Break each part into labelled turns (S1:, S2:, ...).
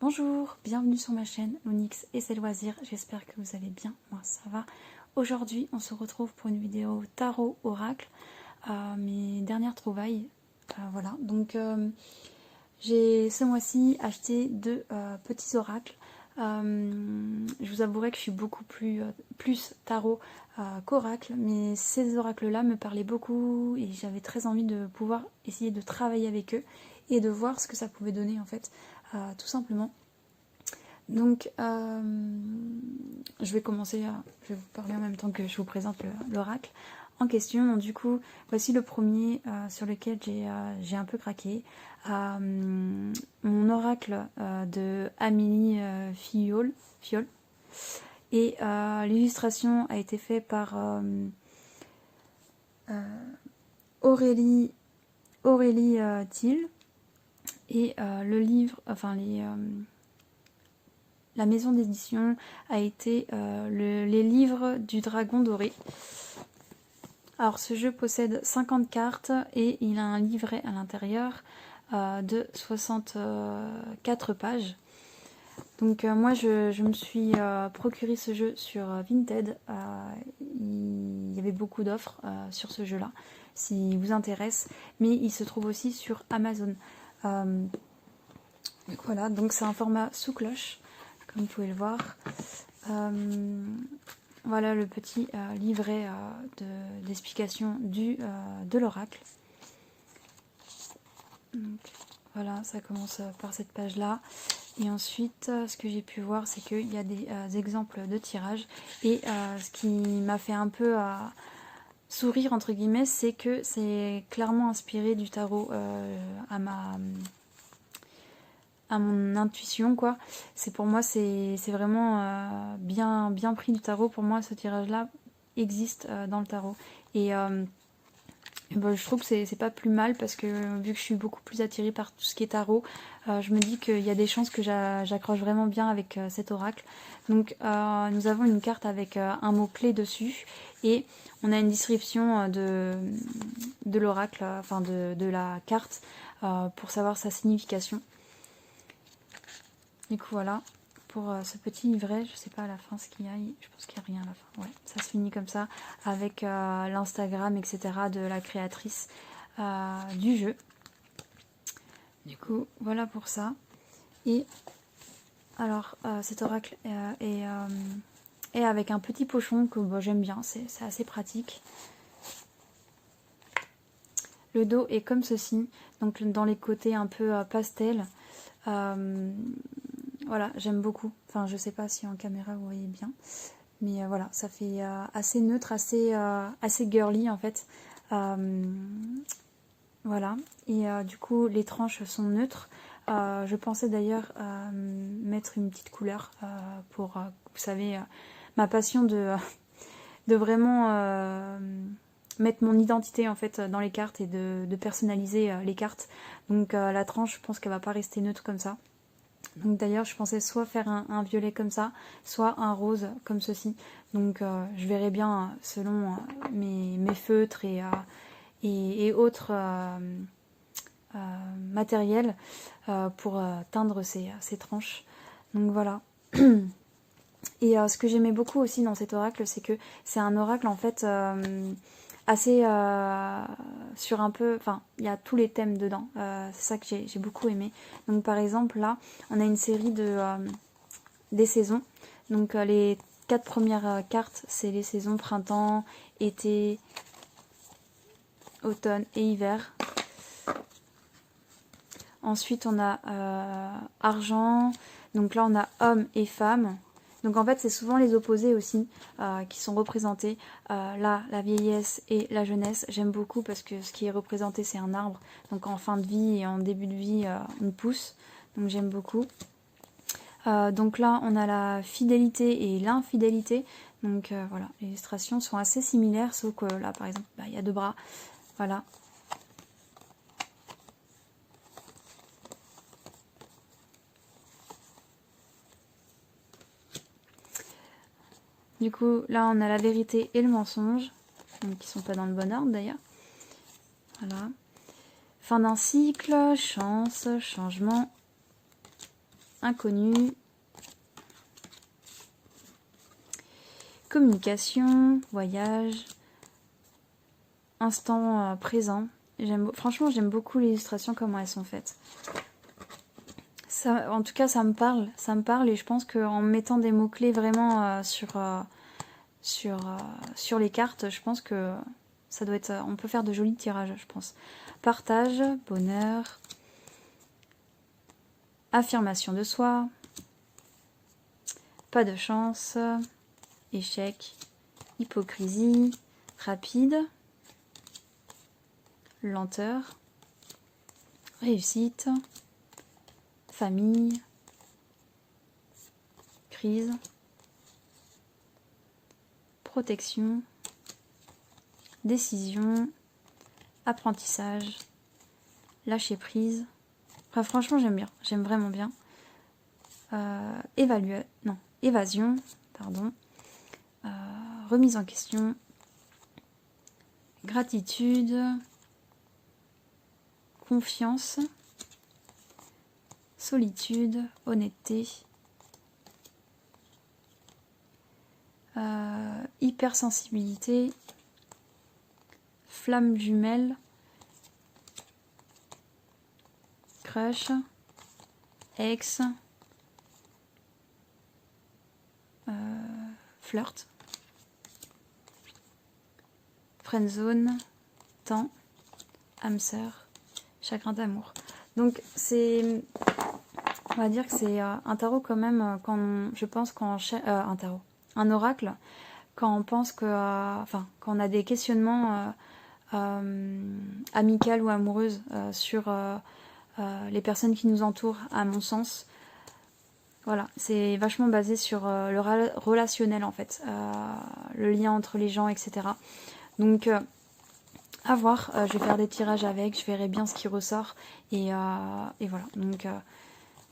S1: Bonjour, bienvenue sur ma chaîne Onyx et ses loisirs, j'espère que vous allez bien, moi ça va. Aujourd'hui on se retrouve pour une vidéo tarot oracle, mes dernières trouvailles, voilà. Donc j'ai ce mois-ci acheté deux petits oracles. Je vous avouerai que je suis beaucoup plus tarot qu'oracle, mais ces oracles-là me parlaient beaucoup et j'avais très envie de pouvoir essayer de travailler avec eux et de voir ce que ça pouvait donner en fait, tout simplement. Donc je vais commencer, je vais vous parler en même temps que je vous présente l'oracle en question. Donc, du coup, voici le premier sur lequel j'ai un peu craqué. Mon oracle de Amélie Fiol. Et l'illustration a été faite par Aurélie Thiel. Et le livre, enfin la maison d'édition a été les livres du dragon doré. Alors ce jeu possède 50 cartes et il a un livret à l'intérieur de 64 pages. Donc moi je me suis procuré ce jeu sur Vinted. Il y avait beaucoup d'offres sur ce jeu là, s'il vous intéresse, mais il se trouve aussi sur Amazon. Voilà, donc c'est un format sous cloche, comme vous pouvez le voir. Voilà le petit livret d'explication de l'oracle. Voilà, ça commence par cette page-là. Et ensuite, ce que j'ai pu voir, c'est qu'il y a des exemples de tirage. Et ce qui m'a fait un peu sourire, entre guillemets, c'est que c'est clairement inspiré du tarot à mon intuition, quoi. Pour moi, c'est vraiment bien pris du tarot. Pour moi, ce tirage-là existe dans le tarot. Et ben, je trouve que c'est pas plus mal parce que vu que je suis beaucoup plus attirée par tout ce qui est tarot, je me dis qu'il y a des chances que j'accroche vraiment bien avec cet oracle. Donc nous avons une carte avec un mot-clé dessus et on a une description de l'oracle, enfin de la carte pour savoir sa signification. Du coup voilà, pour ce petit livret, je sais pas à la fin ce qu'il y a, je pense qu'il n'y a rien à la fin. Ouais, ça se finit comme ça, avec l'Instagram, etc. de la créatrice du jeu. Du coup, voilà pour ça. Et alors, cet oracle est avec un petit pochon que bon, j'aime bien, c'est assez pratique. Le dos est comme ceci, donc dans les côtés un peu pastel. Voilà, j'aime beaucoup. Enfin, je sais pas si en caméra vous voyez bien. Mais voilà, ça fait assez neutre, assez girly en fait. Voilà. Et du coup, les tranches sont neutres. Je pensais d'ailleurs mettre une petite couleur pour, vous savez, ma passion de vraiment mettre mon identité en fait dans les cartes et de personnaliser les cartes. Donc la tranche, je pense qu'elle va pas rester neutre comme ça. Donc d'ailleurs je pensais soit faire un violet comme ça, soit un rose comme ceci. Donc je verrai bien selon mes feutres et autres matériels pour teindre ces tranches. Donc voilà. Et ce que j'aimais beaucoup aussi dans cet oracle, c'est que c'est un oracle en fait assez sur un peu, enfin il y a tous les thèmes dedans, c'est ça que j'ai beaucoup aimé. Donc par exemple là on a une série des saisons, donc les 4 premières cartes c'est les saisons printemps, été, automne et hiver. Ensuite on a argent, donc là on a homme et femme. Donc en fait c'est souvent les opposés aussi qui sont représentés. Là la vieillesse et la jeunesse, j'aime beaucoup parce que ce qui est représenté c'est un arbre. Donc en fin de vie et en début de vie une pousse. Donc j'aime beaucoup. Donc là on a la fidélité et l'infidélité. Donc voilà, les illustrations sont assez similaires sauf que là par exemple il y a 2 bras. Voilà. Du coup, là, on a la vérité et le mensonge, donc qui sont pas dans le bon ordre d'ailleurs. Voilà. Fin d'un cycle, chance, changement, inconnu, communication, voyage, instant présent. Franchement, j'aime beaucoup l'illustration, comment elles sont faites. Ça, en tout cas, ça me parle et je pense qu'en mettant des mots-clés vraiment sur les cartes, je pense que ça doit être, on peut faire de jolis tirages, je pense. Partage, bonheur, affirmation de soi, pas de chance, échec, hypocrisie, rapide, lenteur, réussite, famille, crise, protection, décision, apprentissage, lâcher prise. Enfin, franchement, j'aime bien, j'aime vraiment bien. Évasion, pardon. Remise en question, gratitude, confiance, solitude, honnêteté, hypersensibilité, flamme jumelle, crush, ex, flirt, friendzone, temps, âme sœur, chagrin d'amour. Donc c'est, on va dire que c'est un tarot quand même, quand je pense qu'on un oracle, quand on pense que, enfin, quand on a des questionnements amicales ou amoureuses sur les personnes qui nous entourent, à mon sens. Voilà, c'est vachement basé sur le relationnel en fait, le lien entre les gens, etc. Donc, à voir, je vais faire des tirages avec, je verrai bien ce qui ressort, et voilà. Donc,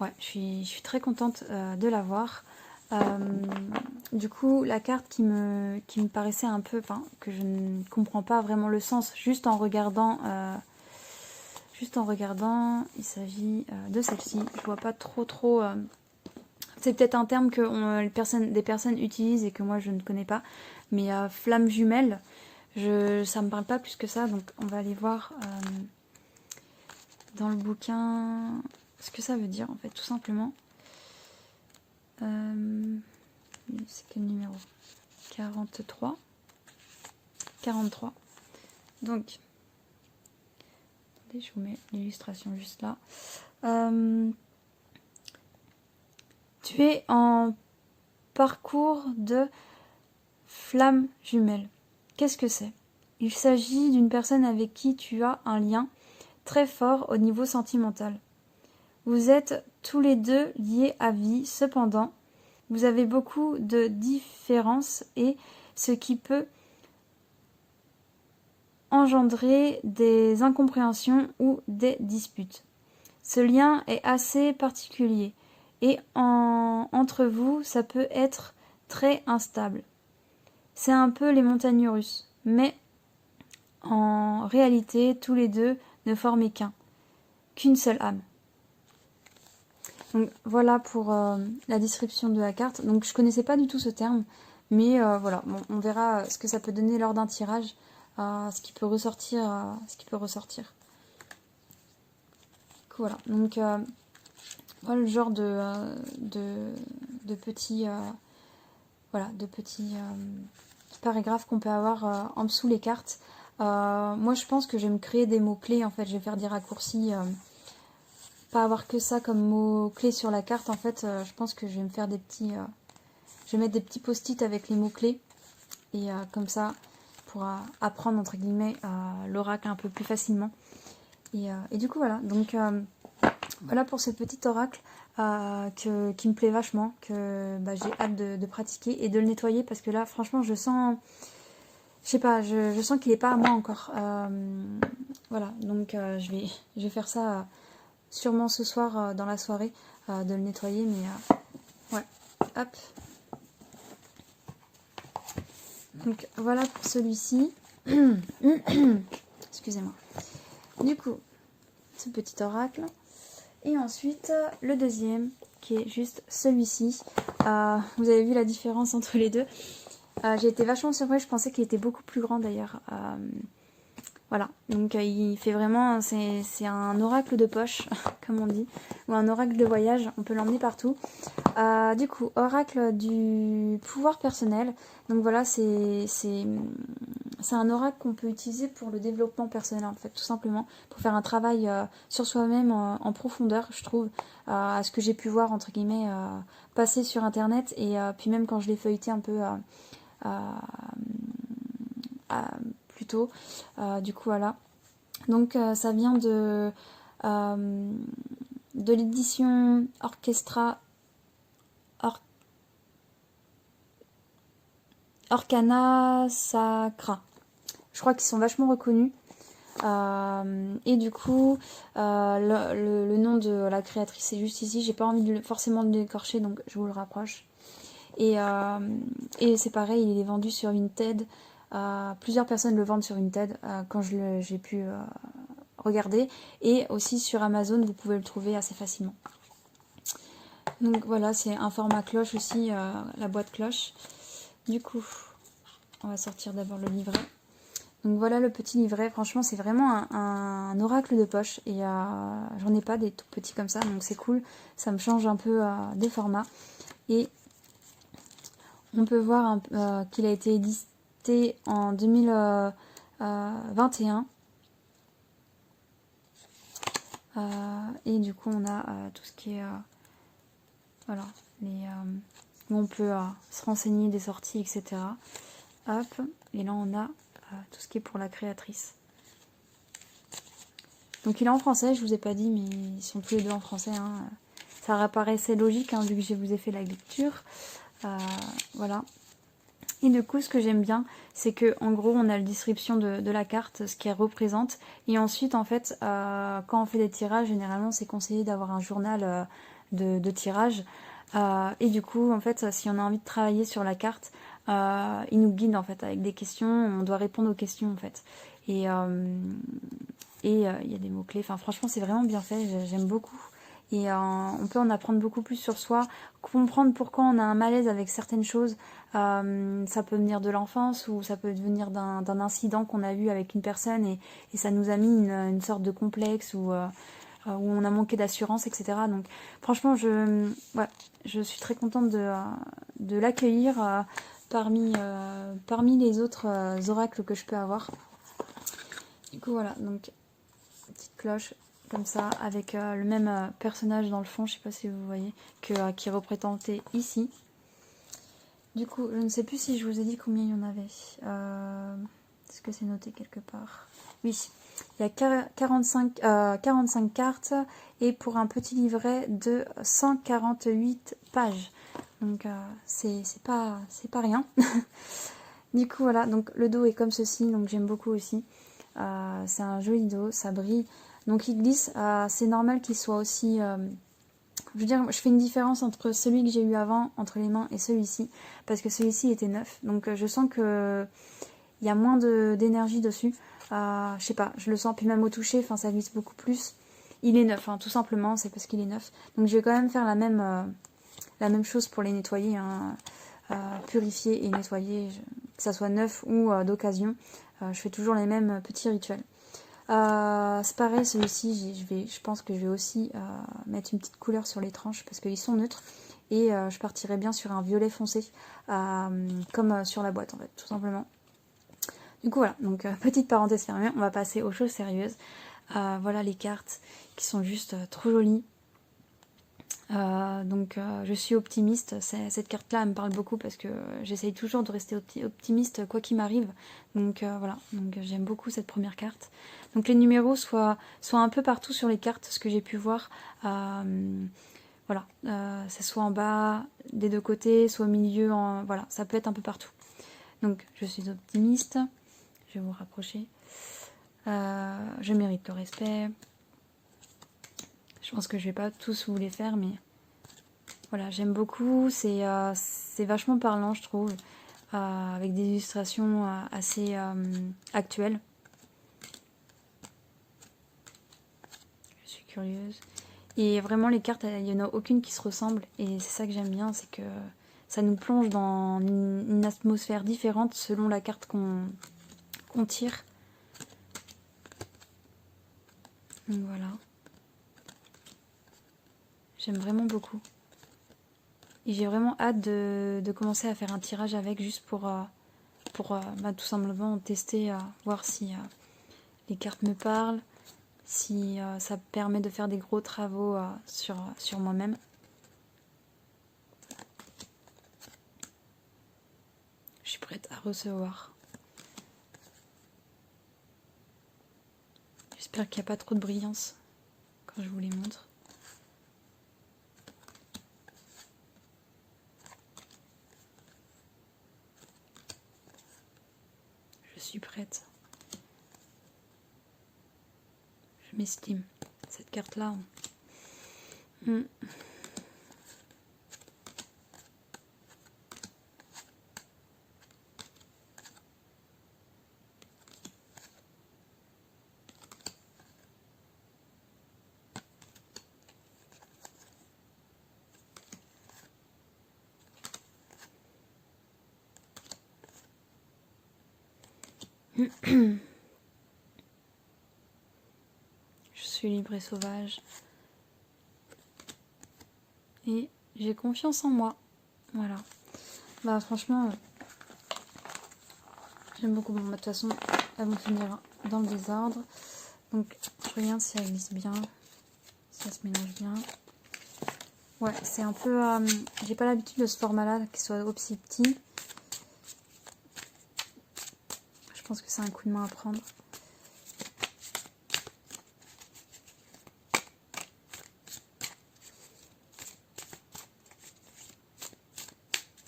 S1: ouais, je suis très contente de l'avoir. Du coup, la carte qui me paraissait un peu, enfin, que je ne comprends pas vraiment le sens, juste en regardant, il s'agit de celle-ci. Je vois pas trop. C'est peut-être un terme que des personnes utilisent et que moi je ne connais pas. Mais flamme jumelle, ça me parle pas plus que ça. Donc on va aller voir dans le bouquin ce que ça veut dire en fait, tout simplement. C'est quel numéro? 43. Donc, attendez, je vous mets l'illustration juste là. Tu es en parcours de flamme jumelle. Qu'est-ce que c'est? Il s'agit d'une personne avec qui tu as un lien très fort au niveau sentimental. Vous êtes tous les deux liés à vie, cependant, vous avez beaucoup de différences et ce qui peut engendrer des incompréhensions ou des disputes. Ce lien est assez particulier et entre vous, ça peut être très instable. C'est un peu les montagnes russes, mais en réalité, tous les deux ne formaient qu'une seule âme. Donc voilà pour la description de la carte. Donc je connaissais pas du tout ce terme, mais voilà, bon, on verra ce que ça peut donner lors d'un tirage, ce qui peut ressortir. Voilà, donc voilà le genre de petits paragraphes qu'on peut avoir en dessous les cartes. Moi je pense que je vais me créer des mots-clés, en fait, je vais faire des raccourcis, pas avoir que ça comme mots-clés sur la carte, en fait. Je pense que je vais me faire des petits... je vais mettre des petits post-it avec les mots-clés, et comme ça, pour apprendre, entre guillemets, l'oracle un peu plus facilement. Et du coup, voilà. Donc, voilà pour ce petit oracle qui me plaît vachement, que j'ai hâte de pratiquer et de le nettoyer, parce que là, franchement, je sens... Je sais pas, je sens qu'il n'est pas à moi encore. Voilà, donc je vais faire ça sûrement ce soir dans la soirée, de le nettoyer, mais ouais, hop. Donc voilà pour celui-ci. Excusez-moi. Du coup, ce petit oracle. Et ensuite, le deuxième, qui est juste celui-ci. Vous avez vu la différence entre les deux. J'ai été vachement surprise, je pensais qu'il était beaucoup plus grand d'ailleurs. Voilà, donc il fait vraiment, c'est un oracle de poche, comme on dit, ou un oracle de voyage, on peut l'emmener partout. Du coup, oracle du pouvoir personnel, donc voilà, c'est un oracle qu'on peut utiliser pour le développement personnel en fait, tout simplement, pour faire un travail sur soi-même en profondeur, je trouve, à ce que j'ai pu voir, entre guillemets, passer sur internet, et puis même quand je l'ai feuilleté un peu plus tôt, du coup voilà. Donc ça vient de l'édition Orcana Sacra. Je crois qu'ils sont vachement reconnus. Et du coup, le nom de la créatrice est juste ici. J'ai pas envie forcément de l'écorcher, donc je vous le rapproche. Et c'est pareil, il est vendu sur Vinted. Plusieurs personnes le vendent sur Vinted quand j'ai pu regarder. Et aussi sur Amazon, vous pouvez le trouver assez facilement. Donc voilà, c'est un format cloche aussi, la boîte cloche. Du coup, on va sortir d'abord le livret. Donc voilà le petit livret, franchement c'est vraiment un oracle de poche, et j'en ai pas des tout petits comme ça, donc c'est cool, ça me change un peu des formats. Et on peut voir qu'il a été édité en 2021. Et du coup on a tout ce qui est voilà, où on peut se renseigner des sorties, etc. Hop, et là on a tout ce qui est pour la créatrice. Donc il est en français, je vous ai pas dit, mais ils sont tous les deux en français. Hein. Ça apparaissait logique, hein, vu que je vous ai fait la lecture. Voilà. Et du coup, ce que j'aime bien, c'est que en gros, on a la description de la carte, ce qu'elle représente. Et ensuite, en fait, quand on fait des tirages, généralement, c'est conseillé d'avoir un journal de tirage. Et du coup, en fait, si on a envie de travailler sur la carte, il nous guide en fait avec des questions. On doit répondre aux questions en fait. Et il y a des mots-clés. Enfin, franchement, c'est vraiment bien fait. J'aime beaucoup. Et on peut en apprendre beaucoup plus sur soi, comprendre pourquoi on a un malaise avec certaines choses. Ça peut venir de l'enfance, ou ça peut venir d'un incident qu'on a eu avec une personne, et ça nous a mis une sorte de complexe, où on a manqué d'assurance, etc. Donc franchement, je suis très contente de l'accueillir parmi les autres oracles que je peux avoir. Du coup voilà, donc petite cloche comme ça, avec le même personnage dans le fond, je sais pas si vous voyez, qui est représenté ici. Du coup, je ne sais plus si je vous ai dit combien il y en avait. Est-ce que c'est noté quelque part? Oui, il y a 45 cartes, et pour un petit livret de 148 pages. Donc c'est pas rien. Du coup voilà, donc le dos est comme ceci, donc j'aime beaucoup aussi. C'est un joli dos, ça brille. Donc il glisse, c'est normal qu'il soit aussi... je veux dire, je fais une différence entre celui que j'ai eu avant, entre les mains, et celui-ci. Parce que celui-ci était neuf. Donc je sens que il y a moins d'énergie dessus. Je sais pas, je le sens. Puis même au toucher, ça glisse beaucoup plus. Il est neuf, hein, tout simplement, c'est parce qu'il est neuf. Donc je vais quand même faire la même chose pour les nettoyer. Hein, purifier et nettoyer, que ça soit neuf ou d'occasion. Je fais toujours les mêmes petits rituels. C'est pareil, celui-ci, je pense que je vais aussi mettre une petite couleur sur les tranches, parce qu'ils sont neutres, et je partirai bien sur un violet foncé, comme sur la boîte en fait, tout simplement. Du coup voilà, donc petite parenthèse fermée, on va passer aux choses sérieuses. Voilà les cartes qui sont juste trop jolies. Donc je suis optimiste, cette carte là elle me parle beaucoup, parce que j'essaye toujours de rester optimiste quoi qu'il m'arrive, donc voilà, donc j'aime beaucoup cette première carte. Donc les numéros soient un peu partout sur les cartes, ce que j'ai pu voir, voilà, c'est soit en bas des deux côtés, soit au milieu, voilà, ça peut être un peu partout. Donc je suis optimiste, je vais vous rapprocher, je mérite le respect. Je pense que je vais pas tous vous les faire, mais voilà, j'aime beaucoup. C'est vachement parlant, je trouve, avec des illustrations assez actuelles. Je suis curieuse. Et vraiment les cartes, il n'y en a aucune qui se ressemble. Et c'est ça que j'aime bien, c'est que ça nous plonge dans une atmosphère différente selon la carte qu'on tire. Donc voilà. J'aime vraiment beaucoup. Et j'ai vraiment hâte de commencer à faire un tirage avec, juste pour tout simplement tester, voir si les cartes me parlent, si ça permet de faire des gros travaux sur moi-même. Je suis prête à recevoir. J'espère qu'il n'y a pas trop de brillance quand je vous les montre. Je suis prête. Je m'estime. Cette carte-là. Je suis libre et sauvage. Et j'ai confiance en moi. Voilà. Bah franchement, j'aime beaucoup. Bon, bah, de toute façon, elles vont finir dans le désordre. Donc, je regarde si elles glissent bien. Si elles se mélangent bien. Ouais, c'est un peu... j'ai pas l'habitude de ce format-là, qu'il soit aussi petit. Je pense que c'est un coup de main à prendre.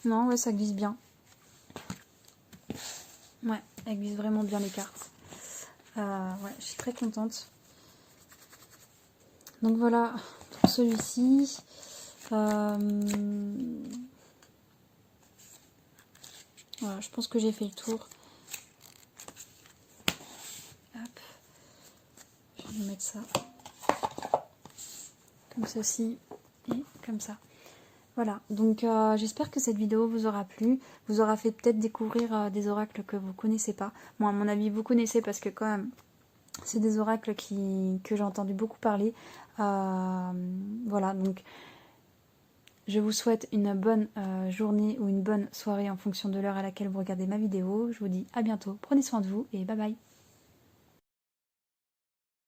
S1: Non, ouais, ça glisse bien. Ouais, elle glisse vraiment bien les cartes. Ouais, je suis très contente. Donc voilà, pour celui-ci. Voilà, je pense que j'ai fait le tour. Hop. Je vais mettre ça. Comme ceci et comme ça. Voilà, donc j'espère que cette vidéo vous aura plu, vous aura fait peut-être découvrir des oracles que vous connaissez pas. Moi, à mon avis, vous connaissez parce que quand même, c'est des oracles que j'ai entendu beaucoup parler. Voilà, donc je vous souhaite une bonne journée ou une bonne soirée en fonction de l'heure à laquelle vous regardez ma vidéo. Je vous dis à bientôt, prenez soin de vous et bye bye.